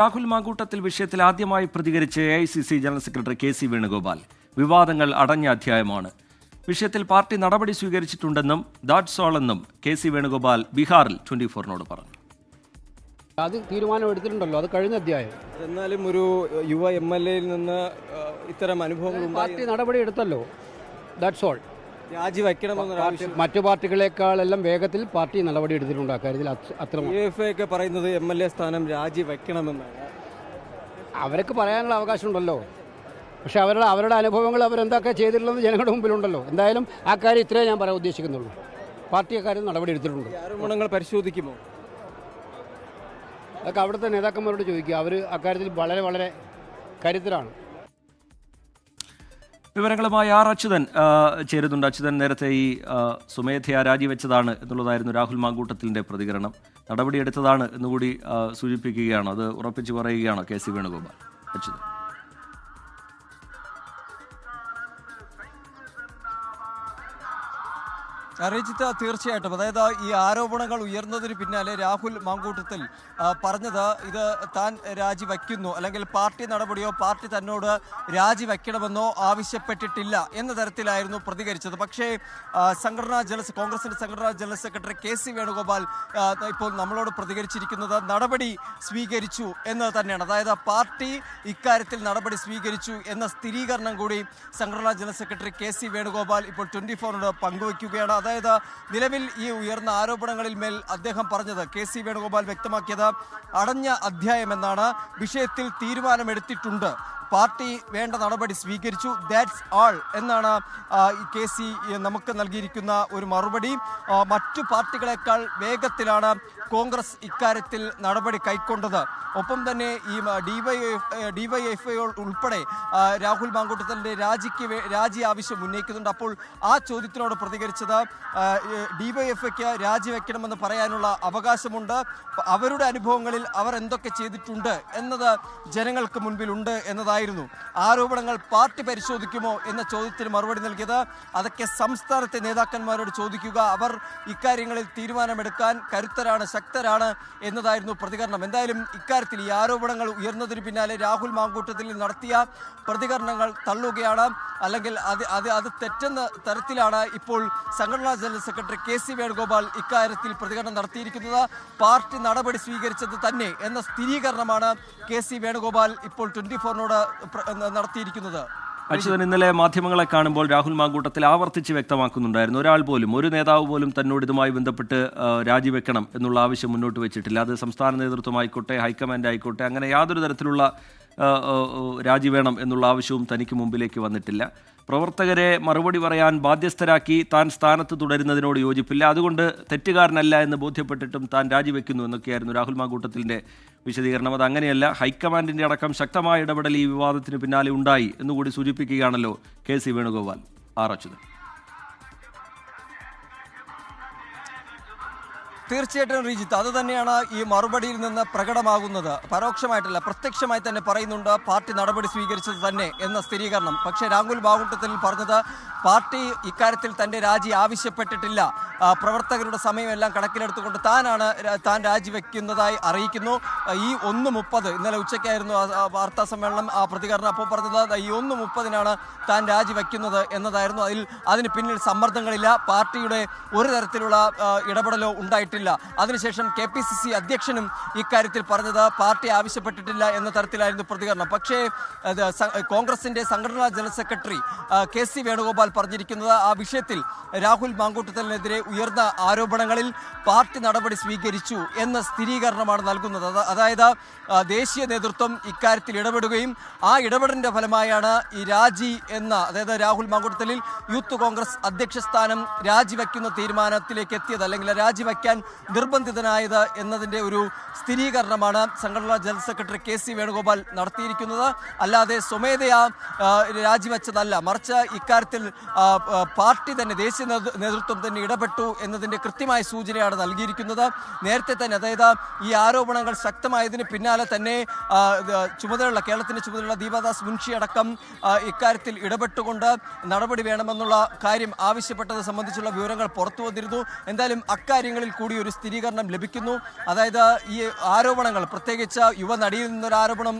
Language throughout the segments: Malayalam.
രാഹുൽ മാങ്കൂട്ടത്തിൽ വിഷയത്തിൽ ആദ്യമായി പ്രതികരിച്ച് AICC general secretary KC Venugopal വിവാദങ്ങൾ അടഞ്ഞ അധ്യായമാണ്. വിഷയത്തിൽ പാർട്ടി നടപടി സ്വീകരിച്ചിട്ടുണ്ടെന്നും ദാറ്റ്സ് ഓൾ എന്നും KC വേണുഗോപാൽ ബീഹാറിൽ 24-നോട് പറഞ്ഞു. അത് തീരുമാനം എടുത്തിട്ടുണ്ടല്ലോ, അത് കഴിഞ്ഞ അധ്യായം. എന്നാലും ഒരു യുവ MLA-യിൽ നിന്ന് ഇത്തരം അനുഭവങ്ങൾ പാർട്ടി നടപടി എടുത്തല്ലോ, ദാറ്റ്സ് ഓൾ. രാജിവെക്കണമെന്ന് മറ്റു പാർട്ടികളെക്കാളെല്ലാം വേഗത്തിൽ പാർട്ടി നടപടി എടുത്തിട്ടുണ്ട്. അക്കാര്യത്തിൽ അത്ര UFA പറയുന്നത് MLA സ്ഥാനം രാജിവെക്കണമെന്നാണ്. അവർക്ക് പറയാനുള്ള അവകാശമുണ്ടല്ലോ. പക്ഷെ അവരുടെ അനുഭവങ്ങൾ അവരെന്തൊക്കെ ചെയ്തിട്ടുള്ളത് ജനങ്ങളുടെ മുമ്പിലുണ്ടല്ലോ. എന്തായാലും ആ കാര്യം ഇത്രയേ ഞാൻ പറയാൻ ഉദ്ദേശിക്കുന്നുള്ളൂ. പാർട്ടി അക്കാര്യം നടപടി എടുത്തിട്ടുണ്ട്. ആരോപണങ്ങൾ പരിശോധിക്കുമോ? അതൊക്കെ അവിടുത്തെ നേതാക്കന്മാരോട് ചോദിക്കുക. അവർ അക്കാര്യത്തിൽ വളരെ വളരെ കരുത്തരാണ്. വിവരങ്ങളുമായി അച്യുതൻ ചേരുന്നുണ്ട്. അച്യുതൻ, നേരത്തെ ഈ സ്വമേധയാ രാജിവെച്ചതാണ് എന്നുള്ളതായിരുന്നു രാഹുൽ മാങ്കൂട്ടത്തിലിൻ്റെ പ്രതികരണം. നടപടിയെടുത്തതാണ് എന്നുകൂടി സൂചിപ്പിക്കുകയാണ്, അത് ഉറപ്പിച്ച് പറയുകയാണോ KC വേണുഗോപാൽ? അച്യുതൻ, അറിയിച്ചിട്ട് തീർച്ചയായിട്ടും, അതായത് ഈ ആരോപണങ്ങൾ ഉയർന്നതിന് പിന്നാലെ രാഹുൽ മാങ്കൂട്ടത്തിൽ പറഞ്ഞത് ഇത് താൻ രാജിവെക്കുന്നു, അല്ലെങ്കിൽ പാർട്ടി നടപടിയോ പാർട്ടി തന്നോട് രാജിവെക്കണമെന്നോ ആവശ്യപ്പെട്ടിട്ടില്ല എന്ന തരത്തിലായിരുന്നു പ്രതികരിച്ചത്. പക്ഷേ കോൺഗ്രസിൻ്റെ സംഘടനാ ജനറൽ സെക്രട്ടറി KC വേണുഗോപാൽ ഇപ്പോൾ നമ്മളോട് പ്രതികരിച്ചിരിക്കുന്നത് നടപടി സ്വീകരിച്ചു എന്ന് തന്നെയാണ്. അതായത് പാർട്ടി ഇക്കാര്യത്തിൽ നടപടി സ്വീകരിച്ചു എന്ന സ്ഥിരീകരണം കൂടി സംഘടനാ ജനറൽ സെക്രട്ടറി KC വേണുഗോപാൽ ഇപ്പോൾ 24-നോട് പങ്കുവയ്ക്കുകയാണ്. അതായത് നിലവിൽ ഈ ഉയർന്ന ആരോപണങ്ങളിൽ മേൽ അദ്ദേഹം പറഞ്ഞത്, KC വേണുഗോപാൽ വ്യക്തമാക്കിയത് അടഞ്ഞ അധ്യായമെന്നാണ്. വിഷയത്തിൽ തീരുമാനമെടുത്തിട്ടുണ്ട്, പാർട്ടി വേണ്ട നടപടി സ്വീകരിച്ചു, ദാറ്റ്സ് ആൾ എന്നാണ് KC നമുക്ക് നൽകിയിരിക്കുന്ന ഒരു മറുപടി. മറ്റു പാർട്ടികളെക്കാൾ വേഗത്തിലാണ് കോൺഗ്രസ് ഇക്കാര്യത്തിൽ നടപടി കൈക്കൊണ്ടത്. ഒപ്പം തന്നെ ഈ DYFI ഉൾപ്പെടെ രാഹുൽ മാങ്കൂട്ടത്തിൻ്റെ രാജി ആവശ്യം ഉന്നയിക്കുന്നുണ്ട്. അപ്പോൾ ആ ചോദ്യത്തിനോട് പ്രതികരിച്ചത് DYFIക്ക് രാജിവെക്കണമെന്ന് പറയാനുള്ള അവകാശമുണ്ട്, അവരുടെ അനുഭവങ്ങളിൽ അവർ എന്തൊക്കെ ചെയ്തിട്ടുണ്ട് എന്നത് ജനങ്ങൾക്ക് മുൻപിലുണ്ട് എന്നതായിരുന്നു. ആരോപണങ്ങൾ പാർട്ടി പരിശോധിക്കുമോ എന്ന ചോദ്യത്തിന് മറുപടി നൽകിയത്, അതൊക്കെ സംസ്ഥാനത്തെ നേതാക്കന്മാരോട് ചോദിക്കുക, അവർ ഇക്കാര്യങ്ങളിൽ തീരുമാനമെടുക്കാൻ കരുത്തരാണ്, ശക്തരാണ് എന്നതായിരുന്നു പ്രതികരണം. എന്തായാലും ഇക്കാര്യത്തിൽ ഈ ആരോപണങ്ങൾ ഉയർന്നതിന് പിന്നാലെ രാഹുൽ മാങ്കൂട്ടത്തിൽ നടത്തിയ പ്രതികരണങ്ങൾ തള്ളുകയാണ്, അല്ലെങ്കിൽ അത് തെറ്റെന്ന തരത്തിലാണ് ഇപ്പോൾ സംഘടനാ ജനറൽ സെക്രട്ടറി KC വേണുഗോപാൽ ഇക്കാര്യത്തിൽ പ്രതികരണം നടത്തിയിരിക്കുന്നത്. പാർട്ടി നടപടി സ്വീകരിച്ചത് തന്നെ എന്ന സ്ഥിരീകരണമാണ് KC വേണുഗോപാൽ ഇപ്പോൾ 24-നോട് നടത്തിയിരിക്കുന്നത്. അച്യുതൻ, ഇന്നലെ മാധ്യമങ്ങളെ കാണുമ്പോൾ രാഹുൽ മാങ്കൂട്ടത്തിൽ ആവർത്തിച്ച് വ്യക്തമാക്കുന്നുണ്ടായിരുന്നു, ഒരാൾ പോലും, ഒരു നേതാവ് പോലും തന്നോട് ഇതുമായി ബന്ധപ്പെട്ട് രാജിവെക്കണം എന്നുള്ള ആവശ്യം മുന്നോട്ട് വെച്ചിട്ടില്ല. അത് സംസ്ഥാന നേതൃത്വമായിക്കോട്ടെ, ഹൈക്കമാൻഡ് ആയിക്കോട്ടെ, അങ്ങനെ യാതൊരു തരത്തിലുള്ള രാജി വേണം എന്നുള്ള ആവശ്യവും തനിക്ക് മുമ്പിലേക്ക് വന്നിട്ടില്ല. പ്രവർത്തകരെ മറുപടി പറയാൻ ബാധ്യസ്ഥരാക്കി താൻ സ്ഥാനത്ത് തുടരുന്നതിനോട് യോജിപ്പില്ല, അതുകൊണ്ട് തെറ്റുകാരനല്ല എന്ന് ബോധ്യപ്പെട്ടിട്ടും താൻ രാജിവെക്കുന്നു എന്നൊക്കെയായിരുന്നു രാഹുൽ മാങ്കൂട്ടത്തിൻ്റെ വിശദീകരണം. അത് അങ്ങനെയല്ല, ഹൈക്കമാൻഡിൻ്റെ അടക്കം ശക്തമായ ഇടപെടൽ ഈ വിവാദത്തിന് പിന്നാലെ ഉണ്ടായി എന്നുകൂടി സൂചിപ്പിക്കുകയാണല്ലോ KC വേണുഗോപാൽ. അച്യുതൻ, തീർച്ചയായിട്ടും റീജിത്ത്, അത് തന്നെയാണ് ഈ മറുപടിയിൽ നിന്ന് പ്രകടമാകുന്നത്. പരോക്ഷമായിട്ടല്ല, പ്രത്യക്ഷമായി തന്നെ പറയുന്നുണ്ട് പാർട്ടി നടപടി സ്വീകരിച്ചത് തന്നെ എന്ന സ്ഥിരീകരണം. പക്ഷേ രാഹുൽ മാങ്കൂട്ടത്തിൽ പറഞ്ഞത് പാർട്ടി ഇക്കാര്യത്തിൽ തൻ്റെ രാജി ആവശ്യപ്പെട്ടിട്ടില്ല, പ്രവർത്തകരുടെ സമയമെല്ലാം കണക്കിലെടുത്തുകൊണ്ട് താൻ രാജിവെക്കുന്നതായി അറിയിക്കുന്നു. ഈ 1:30 ഇന്നലെ ഉച്ചയ്ക്കായിരുന്നു വാർത്താ സമ്മേളനം, ആ പ്രതികരണം. അപ്പോൾ പറഞ്ഞത് ഈ 1:30 താൻ രാജിവെക്കുന്നത് എന്നതായിരുന്നു. അതിന് പിന്നിൽ സമ്മർദ്ദങ്ങളില്ല, പാർട്ടിയുടെ ഒരു തരത്തിലുള്ള ഇടപെടലോ ഉണ്ടായിട്ടില്ല. അതിനുശേഷം KPCC അധ്യക്ഷനും ഇക്കാര്യത്തിൽ പറഞ്ഞത് പാർട്ടി ആവശ്യപ്പെട്ടിട്ടില്ല എന്ന തരത്തിലായിരുന്നു പ്രതികരണം. പക്ഷേ കോൺഗ്രസിന്റെ സംഘടനാ ജനറൽ സെക്രട്ടറി KC വേണുഗോപാൽ പറഞ്ഞിരിക്കുന്നത്, ആ വിഷയത്തിൽ രാഹുൽ മാങ്കൂട്ടത്തിനെതിരെ ഉയർന്ന ആരോപണങ്ങളിൽ പാർട്ടി നടപടി സ്വീകരിച്ചു എന്ന സ്ഥിരീകരണമാണ് നൽകുന്നത്. അതായത് ദേശീയ നേതൃത്വം ഇക്കാര്യത്തിൽ ഇടപെടുകയും ആ ഇടപെടലിൻ്റെ ഫലമായാണ് ഈ രാജി എന്ന, അതായത് രാഹുൽ മാങ്കൂട്ടത്തിൽ യൂത്ത് കോൺഗ്രസ് അധ്യക്ഷ സ്ഥാനം രാജിവെക്കുന്ന തീരുമാനത്തിലേക്ക് എത്തിയത്, അല്ലെങ്കിൽ രാജിവെക്കാൻ നിർബന്ധിതനായത് എന്നതിൻ്റെ ഒരു സ്ഥിരീകരണമാണ് സംഘടനാ ജനറൽ സെക്രട്ടറി KC വേണുഗോപാൽ നടത്തിയിരിക്കുന്നത്. അല്ലാതെ സ്വമേധയാ രാജിവെച്ചതല്ല, മറിച്ച് ഇക്കാര്യത്തിൽ പാർട്ടി തന്നെ ദേശീയ നേതൃത്വം തന്നെ ഇടപെട്ടു എന്നതിൻ്റെ കൃത്യമായ സൂചനയാണ് നൽകിയിരിക്കുന്നത്. നേരത്തെ തന്നെ അതായത് ഈ ആരോപണങ്ങൾ ശക്തമായതിന് പിന്നാലെ തന്നെ കേരളത്തിൻ്റെ ചുമതലയുള്ള ദീപാദാസ് മുൻഷി അടക്കം ഇക്കാര്യത്തിൽ ഇടപെട്ടുകൊണ്ട് നടപടി വേണമെന്നുള്ള കാര്യം ആവശ്യപ്പെട്ടത് സംബന്ധിച്ചുള്ള വിവരങ്ങൾ പുറത്തു വന്നിരുന്നു. എന്തായാലും അക്കാര്യങ്ങളിൽ കൂടി ഒരു സ്ഥിരീകരണം ലഭിക്കുന്നു. അതായത് ഈ ആരോപണങ്ങൾ, പ്രത്യേകിച്ച് യുവനടിയിൽ നിന്നൊരു ആരോപണം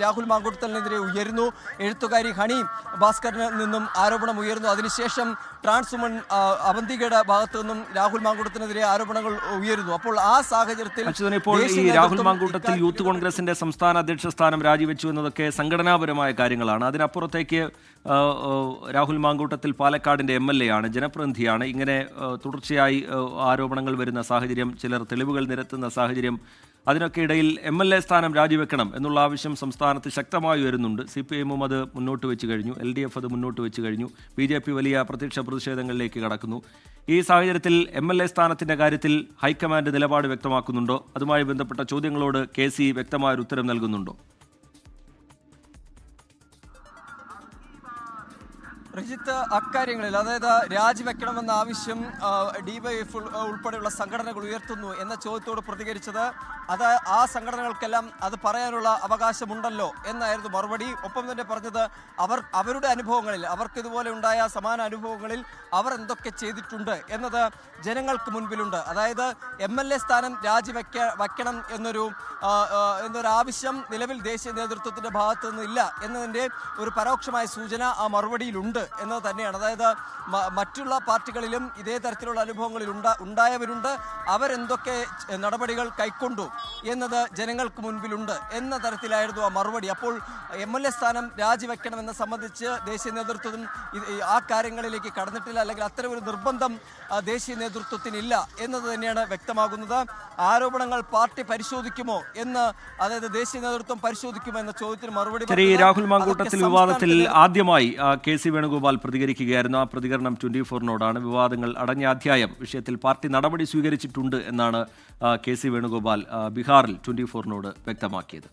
രാഹുൽ മാങ്കൂട്ടത്തിനെതിരെ ഉയരുന്നു. എഴുത്തുകാരി ഹണി ഭാസ്കറിന് നിന്നും ആരോപണം ഉയർന്നു. അതിനുശേഷം ട്രാൻസ് വുമൺ അവന്തികയുടെ ഭാഗത്തു നിന്നും രാഹുൽ മാങ്കൂട്ടത്തിനെതിരെ ആരോപണങ്ങൾ ഉയരുന്നു. അപ്പോൾ ആ സാഹചര്യത്തിൽ ഇപ്പോൾ ഈ രാഹുൽ മാങ്കൂട്ടത്തിൽ യൂത്ത് കോൺഗ്രസിന്റെ സംസ്ഥാന അധ്യക്ഷ സ്ഥാനം രാജിവെച്ചു എന്നതൊക്കെ സംഘടനാപരമായ കാര്യങ്ങളാണ്. അതിനപ്പുറത്തേക്ക് രാഹുൽ മാങ്കൂട്ടത്തിൽ പാലക്കാടിന്റെ MLA ആണ്, ജനപ്രതിനിധിയാണ്. ഇങ്ങനെ തുടർച്ചയായി ആരോപണങ്ങൾ വരുന്ന സാഹചര്യം, ചിലർ തെളിവുകൾ നിരത്തുന്ന സാഹചര്യം, അതിനൊക്കെ ഇടയിൽ MLA സ്ഥാനം രാജിവെക്കണം എന്നുള്ള ആവശ്യം സംസ്ഥാനത്ത് ശക്തമായി വരുന്നുണ്ട്. CPIM അത് മുന്നോട്ട് വെച്ച് കഴിഞ്ഞു, LDF അത് മുന്നോട്ട് വെച്ച് കഴിഞ്ഞു, BJP വലിയ പ്രത്യക്ഷ പ്രതിഷേധങ്ങളിലേക്ക് കടക്കുന്നു. ഈ സാഹചര്യത്തിൽ MLA സ്ഥാനത്തിൻ്റെ കാര്യത്തിൽ ഹൈക്കമാൻഡ് നിലപാട് വ്യക്തമാക്കുന്നുണ്ടോ? അതുമായി ബന്ധപ്പെട്ട ചോദ്യങ്ങളോട് KC വ്യക്തമായൊരു ഉത്തരം നൽകുന്നുണ്ടോ? റിജിത്ത്, അക്കാര്യങ്ങളിൽ അതായത് രാജിവെക്കണമെന്ന ആവശ്യം DYF ഉൾപ്പെടെയുള്ള സംഘടനകൾ ഉയർത്തുന്നു എന്ന ചോദ്യത്തോട് പ്രതികരിച്ചത് അത് ആ സംഘടനകൾക്കെല്ലാം അത് പറയാനുള്ള അവകാശമുണ്ടല്ലോ എന്നായിരുന്നു മറുപടി. ഒപ്പം തന്നെ പറഞ്ഞത് അവരുടെ അനുഭവങ്ങളിൽ, അവർക്കിതുപോലെ ഉണ്ടായ സമാന അനുഭവങ്ങളിൽ അവർ എന്തൊക്കെ ചെയ്തിട്ടുണ്ട് എന്നത് ജനങ്ങൾക്ക് മുൻപിലുണ്ട്. അതായത് MLA സ്ഥാനം വയ്ക്കണം എന്നൊരാവശ്യം നിലവിൽ ദേശീയ നേതൃത്വത്തിൻ്റെ ഭാഗത്തു നിന്നില്ല എന്നതിൻ്റെ ഒരു പരോക്ഷമായ സൂചന ആ മറുപടിയിലുണ്ട് എന്നത് തന്നെയാണ്. അതായത് മറ്റുള്ള പാർട്ടികളിലും ഇതേ തരത്തിലുള്ള അനുഭവങ്ങളിൽ ഉണ്ടായവരുണ്ട്, അവരെന്തൊക്കെ നടപടികൾ കൈക്കൊണ്ടു എന്നത് ജനങ്ങൾക്ക് മുൻപിലുണ്ട് എന്ന തരത്തിലായിരുന്നു ആ മറുപടി. അപ്പോൾ MLA സ്ഥാനം രാജിവെക്കണമെന്ന് സംബന്ധിച്ച് ദേശീയ നേതൃത്വം ആ കാര്യങ്ങളിലേക്ക് കടന്നിട്ടില്ല, അല്ലെങ്കിൽ അത്തരമൊരു നിർബന്ധം ദേശീയ നേതൃത്വത്തിനില്ല എന്നത് തന്നെയാണ് വ്യക്തമാകുന്നത്. ആരോപണങ്ങൾ പാർട്ടി പരിശോധിക്കുമോ എന്ന്, അതായത് ദേശീയ നേതൃത്വം പരിശോധിക്കുമോ എന്ന ചോദ്യത്തിന് മറുപടി രാഹുൽ മാങ്കൂട്ടത്തിൽ വിവാദത്തിൽ ആദ്യമായി KC വേണുഗോപാൽ പ്രതികരിക്കുകയായിരുന്നു. ആ പ്രതികരണം 24-നോടാണ്. വിവാദങ്ങൾ അടഞ്ഞ അധ്യായം, വിഷയത്തിൽ പാർട്ടി നടപടി സ്വീകരിച്ചിട്ടുണ്ട് എന്നാണ് KC വേണുഗോപാൽ ബീഹാറിൽ 24-നോട് വ്യക്തമാക്കിയത്.